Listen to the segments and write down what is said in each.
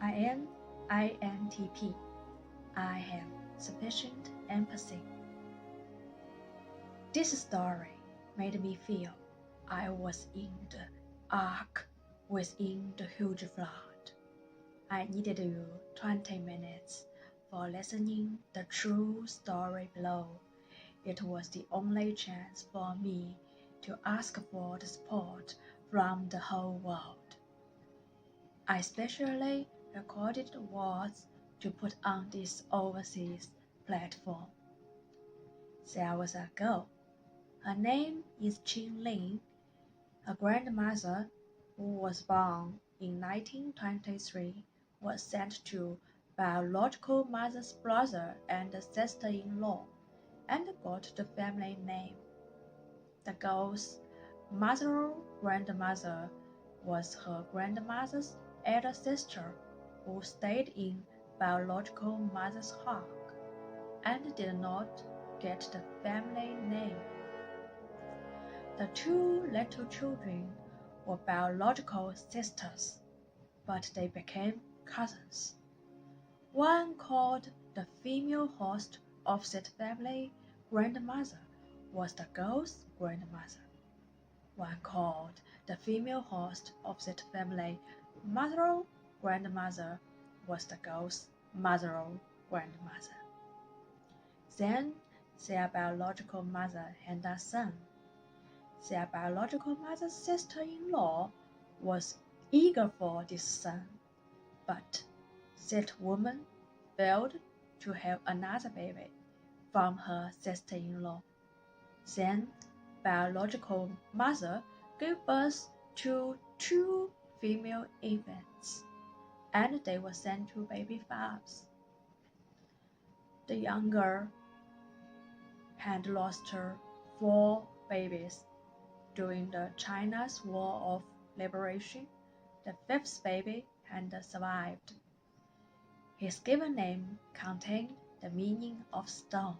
INTP. I have sufficient empathy. This story made me feel I was in the ark within the huge flood. I needed you 20 minutes for listening the true story below. It was the only chance for me to ask for the support from the whole world. I specially recorded the words to put on this overseas platform. There was a girl. Her name is Qing Ling. Her grandmother, who was born in 1923, was sent to biological mother's brother and sister-in-law and got the family name. The girl's maternal grandmother was her grandmother's elder sister, who stayed in biological mother's house and did not get the family name. The two little children were biological sisters, but they became cousins. One called the female host of that family grandmother was the girl's grandmother. One called the female host of that family maternal grandmother was the girl's maternal grandmother. Then their biological mother had a son. Their biological mother's sister-in-law was eager for this son, but that woman failed to have another baby from her sister-in-law. Then biological mother gave birth to two female infants, and they were sent to baby farms. The younger had lost her 4 babies during the China's War of Liberation. The 5th baby had survived. His given name contained the meaning of stone.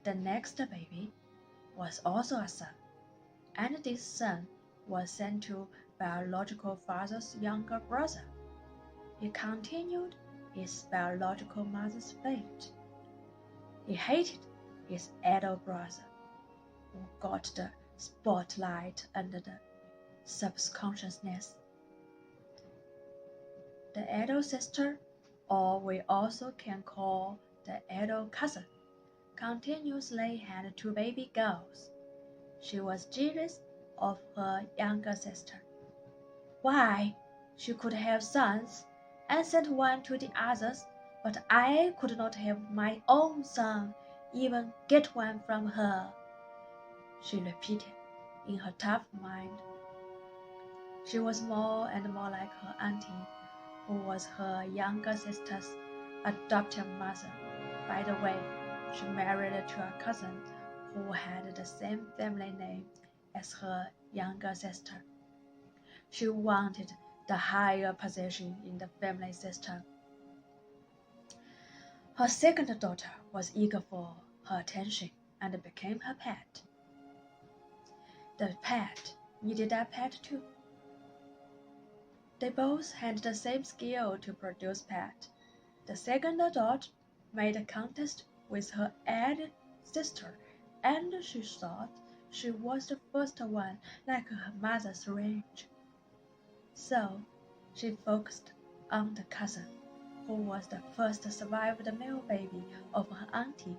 The next baby was also a son, and this son was sent to biological father's younger brother. He continued his biological mother's fate. He hated his adult brother, who got the spotlight under the subconsciousness. The adult sister, or we also can call the adult cousin, continuously had 2 baby girls. She was jealous of her younger sister. Why, she could have sons and sent one to the others, but I could not have my own son, even get one from her, she repeated in her tough mind. She was more and more like her auntie, who was her younger sister's adopted mother. By the way, she married to a cousin who had the same family name as her younger sister. She wanted the higher position in the family system. Her second daughter was eager for her attention and became her pet. The pet needed a pet too. They both had the same skill to produce pets. The second daughter made a contest with her elder sister, and she thought she was the first one, like her mother's range. So she focused on the cousin, who was the first survived male baby of her auntie,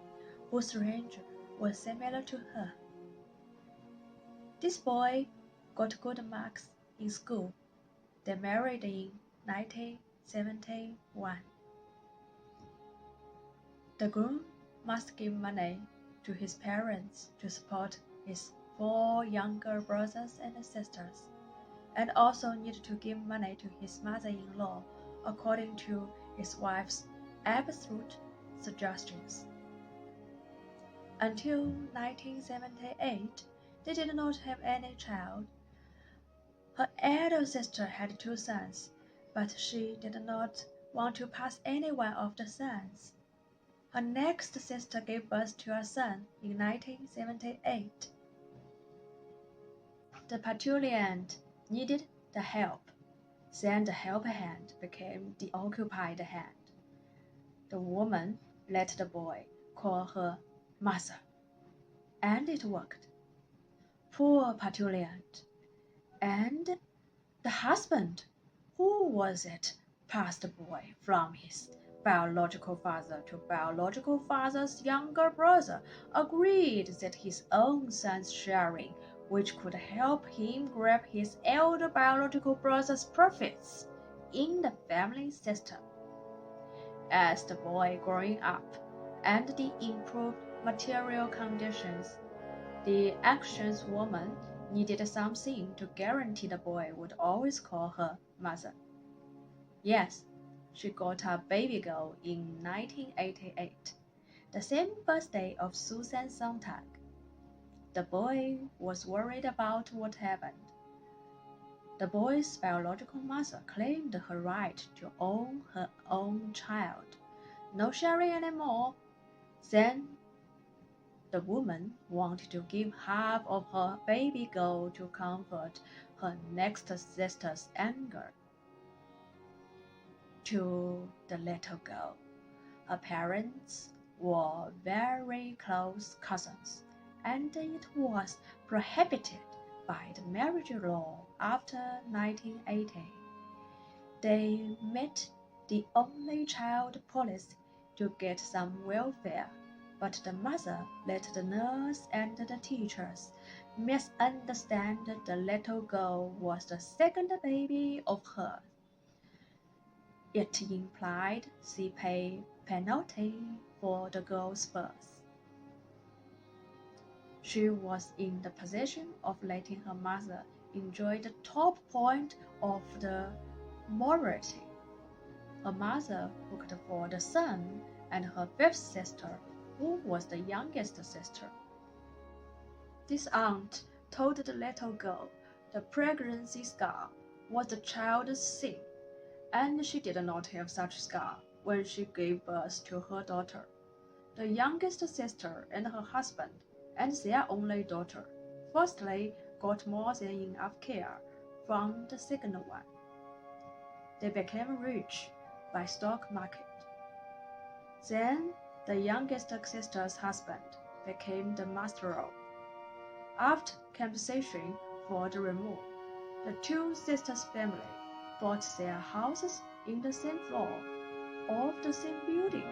whose range was similar to her. This boy got good marks in school. They married in 1971. The groom must give money to his parents to support his 4 younger brothers and sisters, and also needed to give money to his mother-in-law according to his wife's absolute suggestions. Until 1978, they did not have any child. Her elder sister had 2 sons, but she did not want to pass any one of the sons. Her next sister gave birth to a son in 1978. The petulant needed the help. Then the helper hand became the occupied hand. The woman let the boy call her mother, and it worked. Poor Petulant. And the husband, who was it, passed the boy from his biological father to biological father's younger brother, agreed that his own son's sharing, which could help him grab his elder biological brother's profits in the family system. As the boy growing up and the improved material conditions, the anxious woman needed something to guarantee the boy would always call her mother. Yes, she got a baby girl in 1988, the same birthday of Susan Sontag. The boy was worried about what happened. The boy's biological mother claimed her right to own her own child. No sharing anymore. Then the woman wanted to give half of her baby girl to comfort her next sister's anger. To the little girl, her parents were very close cousins, and it was prohibited by the marriage law after 1980. They met the only child policy to get some welfare, but the mother let the nurse and the teachers misunderstand the little girl was the second baby of hers. It implied she paid penalty for the girl's birth. She was in the position of letting her mother enjoy the top point of the morality. Her mother looked for the son and her fifth sister, who was the youngest sister. This aunt told the little girl the pregnancy scar was the child's sin, and she did not have such scar when she gave birth to her daughter. The youngest sister and her husband and their only daughter firstly got more than enough care from the second one. They became rich by stock market. Then the youngest sister's husband became the maternal. After compensation for the remove, the two sisters' family bought their houses in the same floor of the same building.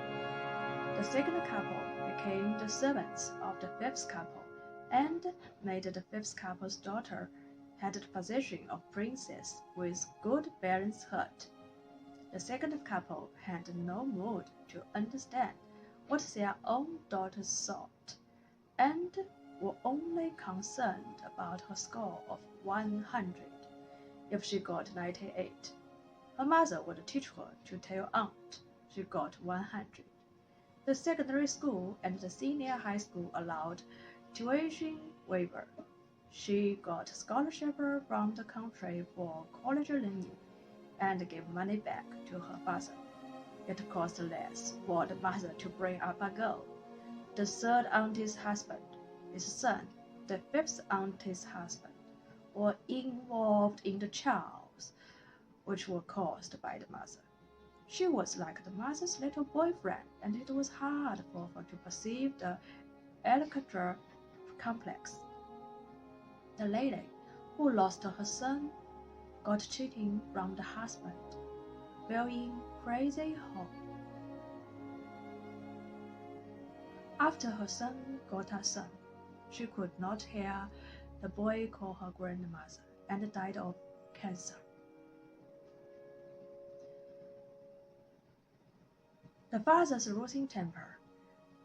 The second couple became the servants of the fifth couple and made the fifth couple's daughter had the position of princess with good balanced heart. The second couple had no mood to understand what their own daughters thought, and were only concerned about her score of 100. If she got 98, her mother would teach her to tell aunt she got 100. The secondary school and the senior high school allowed tuition waiver. She got scholarship from the country for college learning and gave money back to her father. It cost less for the mother to bring up a girl. The third auntie's husband, his son, the fifth auntie's husband, were involved in the chores which were caused by the mother. She was like the mother's little boyfriend, and it was hard for her to perceive the Electra complex. The lady who lost her son got cheating from the husband, fell in crazy hole. After her son got a son, she could not hear the boy call her grandmother and died of cancer. The father's losing temper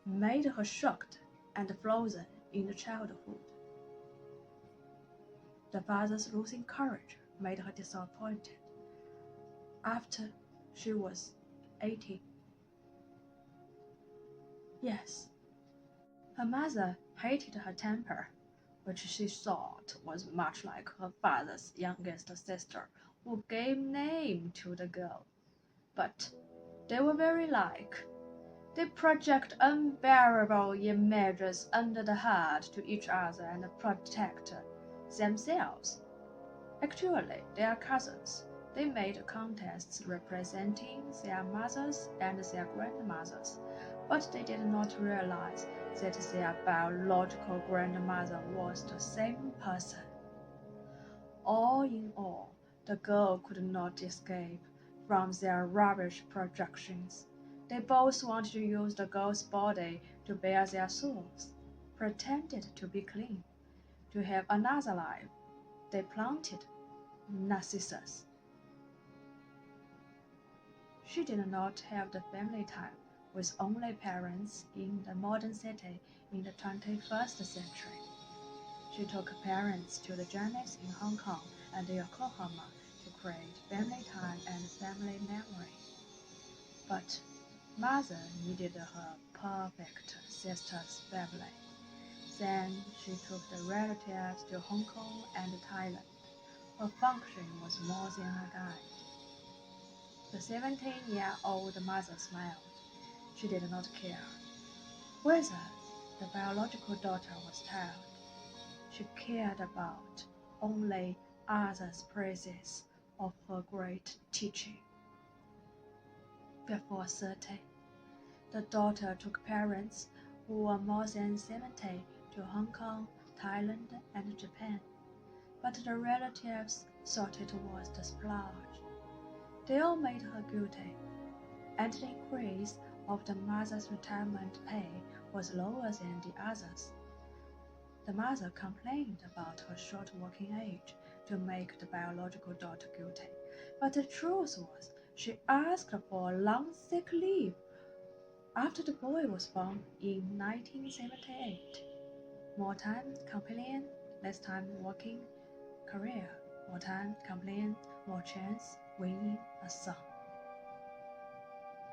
made her shocked and frozen in the childhood. The father's losing courage made her disappointed after she was 18. Yes, her mother hated her temper, which she thought was much like her father's youngest sister, who gave name to the girl. But they were very like. They project unbearable images under the heart to each other and protect themselves. Actually, they are cousins, They made contests representing their mothers and their grandmothers, but they did not realize that their biological grandmother was the same person. All in all, the girl could not escape from their rubbish projections. They both wanted to use the girl's body to bear their souls, pretended to be clean, to have another life. They planted narcissus. She did not have the family time with only parents in the modern city in the 21st century. She took parents to the journeys in Hong Kong and Yokohama to create family time and family memory. But mother needed her perfect sister's family. Then she took the relatives to Hong Kong and Thailand. Her function was more than a guide. The 17-year-old mother smiled. She did not care whether the biological daughter was tired. She cared about only others' praises of her great teaching. Before 30, the daughter took parents who were more than 70 to Hong Kong, Thailand, and Japan, but the relatives thought it was the splurge. They all made her guilty, and the increase of the mother's retirement pay was lower than the others. The mother complained about her short working age to make the biological daughter guilty, but the truth was she asked for a long sick leave after the boy was born in 1978. More time companion, less time working career, more time companion, more chance winning a son.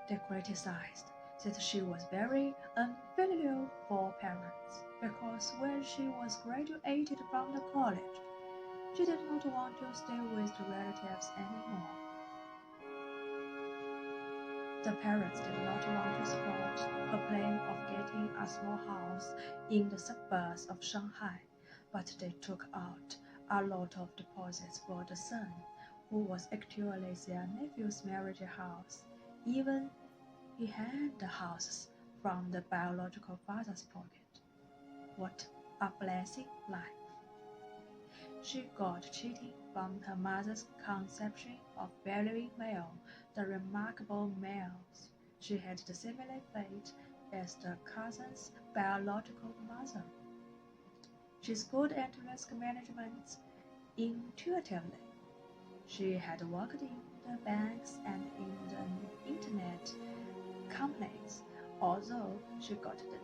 They criticized that she was very unfilial for parents because when she was graduated from the college, she did not want to stay with the relatives anymore. The parents did not want to support her plan of getting a small house in the suburbs of Shanghai, but they took out a lot of deposits for the son, who was actually their nephew's marriage house. Even he had the houses from the biological father's pocket. What a blessing life! She got cheating from her mother's conception of valuing male, the remarkable males. She had the similar fate as the cousin's biological mother. She schooled at risk management intuitively. She had worked in the banks and in the internet companies, although she got the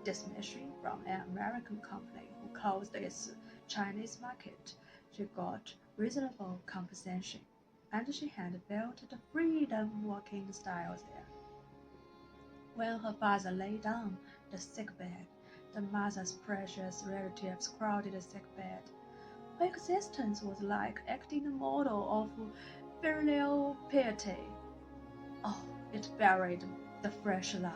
dismissal from an American company who closed its Chinese market. She got reasonable compensation, and she had built the freedom working style there. When her father lay down the sickbed, the mother's precious relatives crowded the sickbed. Her existence was like acting a model of filial piety. Oh, it buried the fresh love.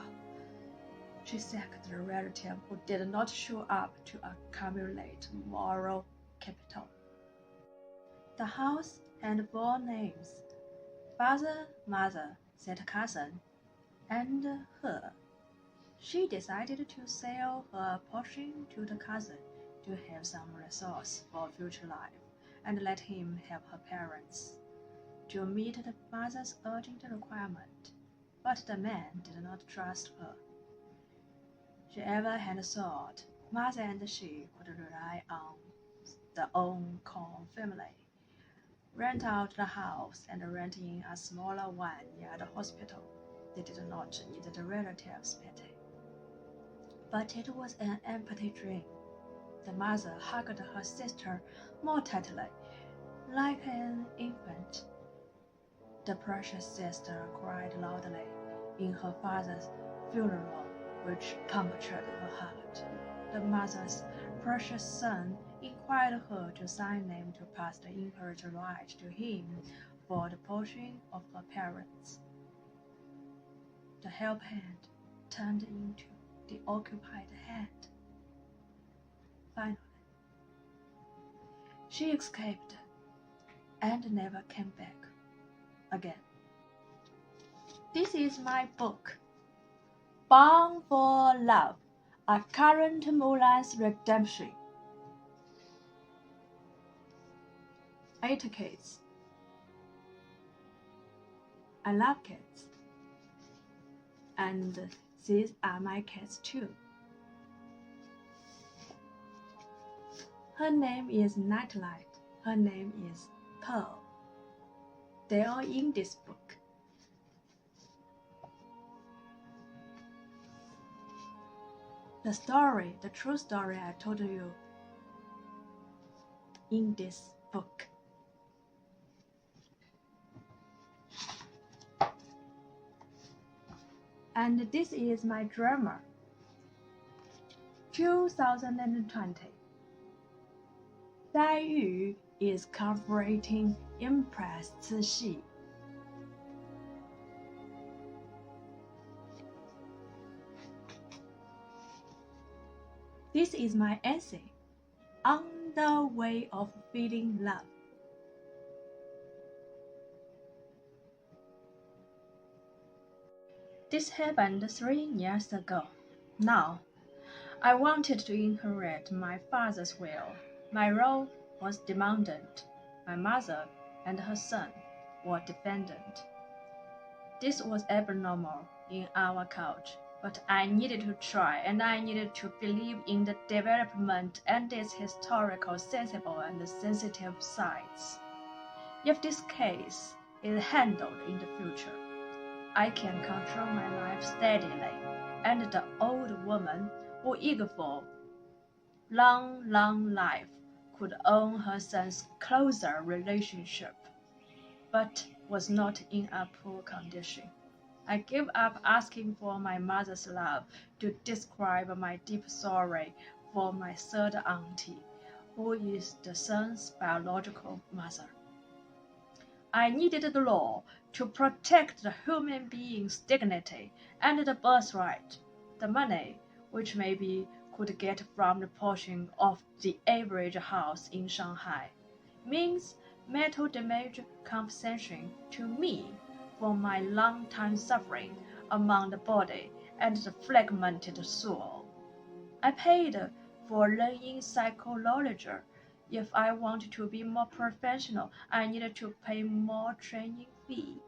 She sacked the relative who did not show up to accumulate moral capital. The house had four names: father, mother, said cousin, and her. She decided to sell her portion to the cousin to have some resource for future life and let him have her parents to meet the mother's urgent requirement. But the man did not trust her. She ever had thought mother and she could rely on the own Kong family, rent out the house and rent in a smaller one near the hospital. They did not need the relatives' pity. But it was an empty dream. The mother hugged her sister more tightly, like an infant. The precious sister cried loudly in her father's funeral, which punctured her heart. The mother's precious son inquired her to sign them to pass the inherited right to him for the portion of her parents. The help hand turned into the occupied hand. Finally, she escaped and never came back. again. This is my book, Bound for Love, A Current Mulan's Redemption. 8 kids. I love cats. And these are my cats too. Her name is Nightlight. Her name is Pearl. They are in this book. The true story I told you in this book. And this is my drama, 2020. Dai Yu is covering Empress Cixi. This is my essay, On the Way of Feeling Love. This happened 3 years ago. Now, I wanted to inherit my father's will. My role was demandant. My mother and her son were defendant. This was abnormal in our culture, but I needed to try, and I needed to believe in the development and its historical, sensible, and sensitive sides. If this case is handled in the future, I can control my life steadily, and the old woman who eager for long life could own her son's closer relationship, but was not in a poor condition. I gave up asking for my mother's love to describe my deep sorrow for my third auntie, who is the son's biological mother. I needed the law to protect the human being's dignity and the birthright. The money, which maybe could get from the portion of the average house in Shanghai, means mental damage compensation to me for my long-time suffering among the body and the fragmented soul. I paid for learning psychology. If I wanted to be more professional, I needed to pay more training fee.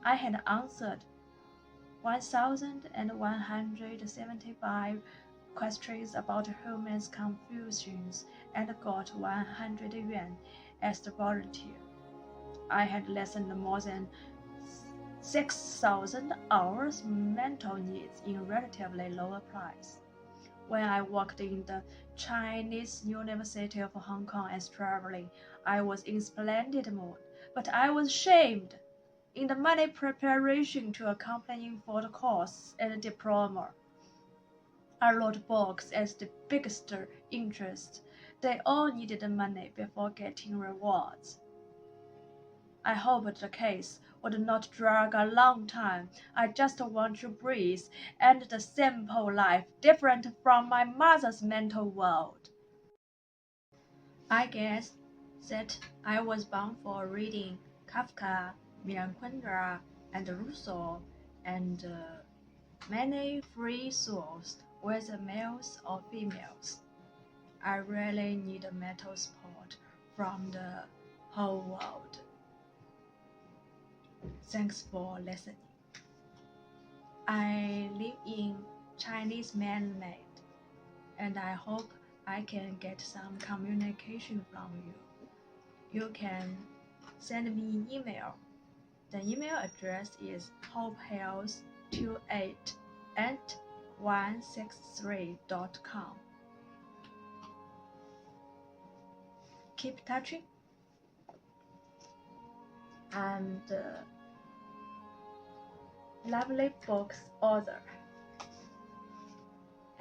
I had answered 1,175 questions about humans' confusions and got 100 yuan as the volunteer. I had lessened more than 6,000 hours mental needs in relatively lower price. When I worked in the Chinese University of Hong Kong as traveling, I was in splendid mood, but I was shamed in the money preparation to accompanying for the course and diploma. I wrote books as the biggest interest. They all needed money before getting rewards. I hoped the case would not drag a long time. I just want to breathe and the simple life different from my mother's mental world. I guess that I was born for reading Kafka, Milan Kundera, and Rousseau, and many free souls, whether males or females. I really need mental support from the whole world. Thanks for listening. I live in Chinese man-made, and I hope I can get some communication from you. You can send me email. The email address is hopehealth28@163.com. Keep touching, and lovely book's author,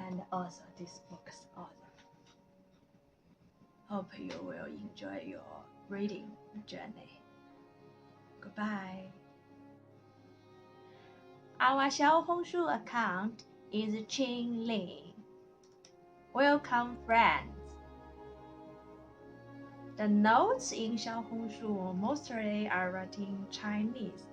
and also this book's author. Hope you will enjoy your reading journey. Goodbye. Our Xiaohongshu account is Qing Ling. Welcome, friends. The notes in Xiaohongshu mostly are written in Chinese.